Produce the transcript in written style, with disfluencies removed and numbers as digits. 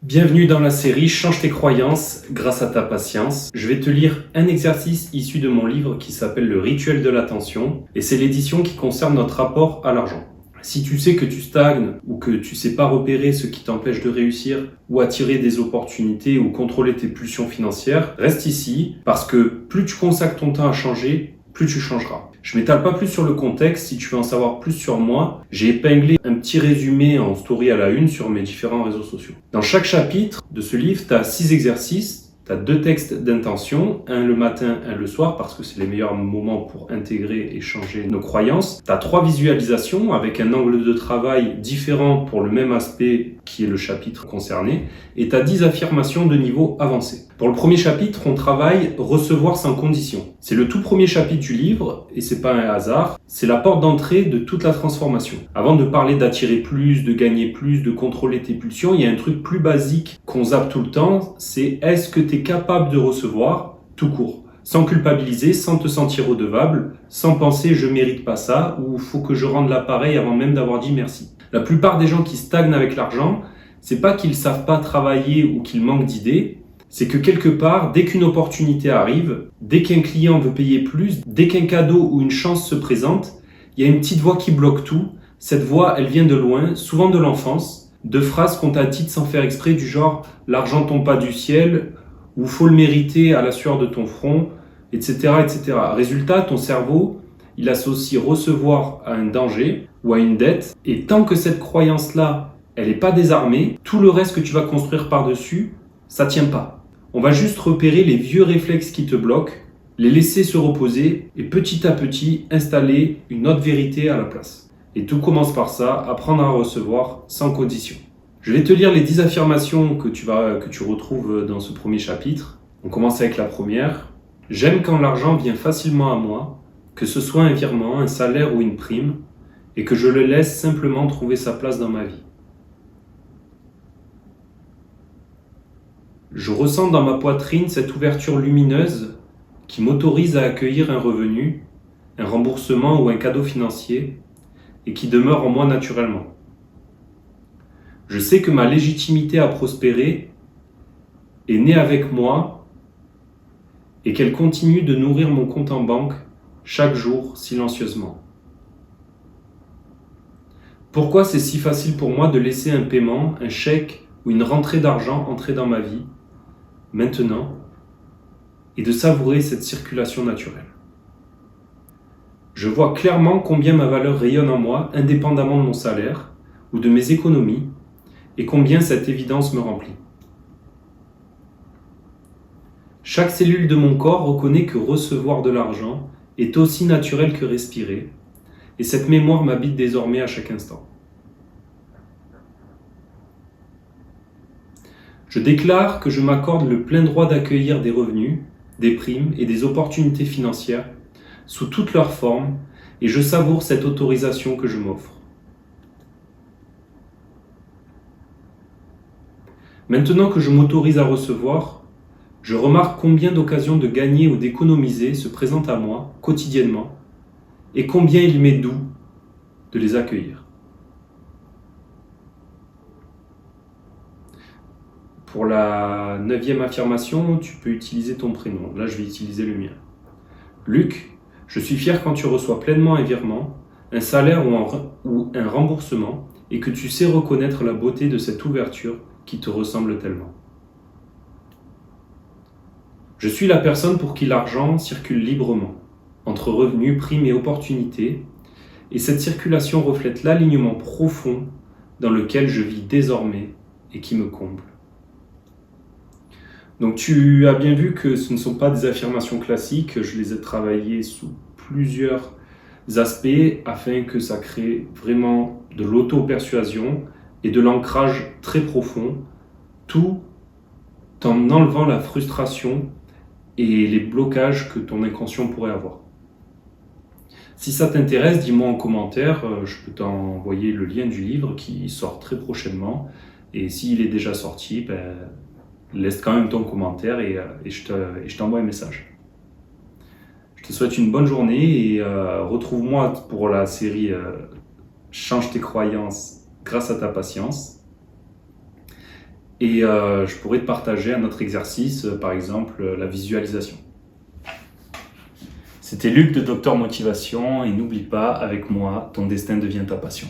Bienvenue dans la série Change tes croyances grâce à ta patience. Je vais te lire un exercice issu de mon livre qui s'appelle Le rituel de l'attention et c'est l'édition qui concerne notre rapport à l'argent. Si tu sais que tu stagnes ou que tu sais pas repérer ce qui t'empêche de réussir ou attirer des opportunités ou contrôler tes pulsions financières, reste ici parce que plus tu consacres ton temps à changer, plus tu changeras. Je m'étale pas plus sur le contexte, si tu veux en savoir plus sur moi, j'ai épinglé un petit résumé en story à la une sur mes différents réseaux sociaux. Dans chaque chapitre de ce livre, tu as 6 exercices. Tu as 2 textes d'intention, un le matin, un le soir, parce que c'est les meilleurs moments pour intégrer et changer nos croyances. Tu as 3 visualisations avec un angle de travail différent pour le même aspect qui est le chapitre concerné. Et tu as 10 affirmations de niveau avancé. Pour le premier chapitre, on travaille recevoir sans condition. C'est le tout premier chapitre du livre et c'est pas un hasard. C'est la porte d'entrée de toute la transformation. Avant de parler d'attirer plus, de gagner plus, de contrôler tes pulsions, il y a un truc plus basique qu'on zappe tout le temps, c'est est-ce que tu es capable de recevoir tout court, sans culpabiliser, sans te sentir redevable, sans penser je mérite pas ça ou faut que je rende l'appareil avant même d'avoir dit merci. La plupart des gens qui stagnent avec l'argent, c'est pas qu'ils savent pas travailler ou qu'ils manquent d'idées, c'est que quelque part, dès qu'une opportunité arrive, dès qu'un client veut payer plus, dès qu'un cadeau ou une chance se présente, il y a une petite voix qui bloque tout. Cette voix, elle vient de loin, souvent de l'enfance, de phrases qu'on t'a dites sans faire exprès du genre « l'argent tombe pas du ciel » ou « faut le mériter à la sueur de ton front », etc., etc. Résultat, ton cerveau, il associe recevoir à un danger ou à une dette et tant que cette croyance-là, elle n'est pas désarmée, tout le reste que tu vas construire par-dessus, ça tient pas. On va juste repérer les vieux réflexes qui te bloquent, les laisser se reposer et petit à petit installer une autre vérité à la place. Et tout commence par ça, apprendre à recevoir sans condition. Je vais te lire les 10 affirmations que tu retrouves dans ce premier chapitre. On commence avec la première. J'aime quand l'argent vient facilement à moi, que ce soit un virement, un salaire ou une prime, et que je le laisse simplement trouver sa place dans ma vie. Je ressens dans ma poitrine cette ouverture lumineuse qui m'autorise à accueillir un revenu, un remboursement ou un cadeau financier et qui demeure en moi naturellement. Je sais que ma légitimité à prospérer est née avec moi et qu'elle continue de nourrir mon compte en banque chaque jour silencieusement. Pourquoi c'est si facile pour moi de laisser un paiement, un chèque ou une rentrée d'argent entrer dans ma vie maintenant et de savourer cette circulation naturelle. Je vois clairement combien ma valeur rayonne en moi indépendamment de mon salaire ou de mes économies et combien cette évidence me remplit. Chaque cellule de mon corps reconnaît que recevoir de l'argent est aussi naturel que respirer et cette mémoire m'habite désormais à chaque instant. Je déclare que je m'accorde le plein droit d'accueillir des revenus, des primes et des opportunités financières sous toutes leurs formes et je savoure cette autorisation que je m'offre. Maintenant que je m'autorise à recevoir, je remarque combien d'occasions de gagner ou d'économiser se présentent à moi quotidiennement et combien il m'est doux de les accueillir. Pour la 9e affirmation, tu peux utiliser ton prénom. Là, je vais utiliser le mien. Luc, je suis fier quand tu reçois pleinement un virement, un salaire ou un remboursement et que tu sais reconnaître la beauté de cette ouverture qui te ressemble tellement. Je suis la personne pour qui l'argent circule librement, entre revenus, primes et opportunités, et cette circulation reflète l'alignement profond dans lequel je vis désormais et qui me comble. Donc tu as bien vu que ce ne sont pas des affirmations classiques, je les ai travaillées sous plusieurs aspects afin que ça crée vraiment de l'auto-persuasion et de l'ancrage très profond, tout en enlevant la frustration et les blocages que ton inconscient pourrait avoir. Si ça t'intéresse, dis-moi en commentaire, je peux t'envoyer le lien du livre qui sort très prochainement et s'il est déjà sorti, laisse quand même ton commentaire et je t'envoie un message. Je te souhaite une bonne journée et retrouve-moi pour la série Change tes croyances grâce à ta patience. Et je pourrais te partager un autre exercice, par exemple la visualisation. C'était Luc de Docteur Motivation et n'oublie pas, avec moi, ton destin devient ta passion.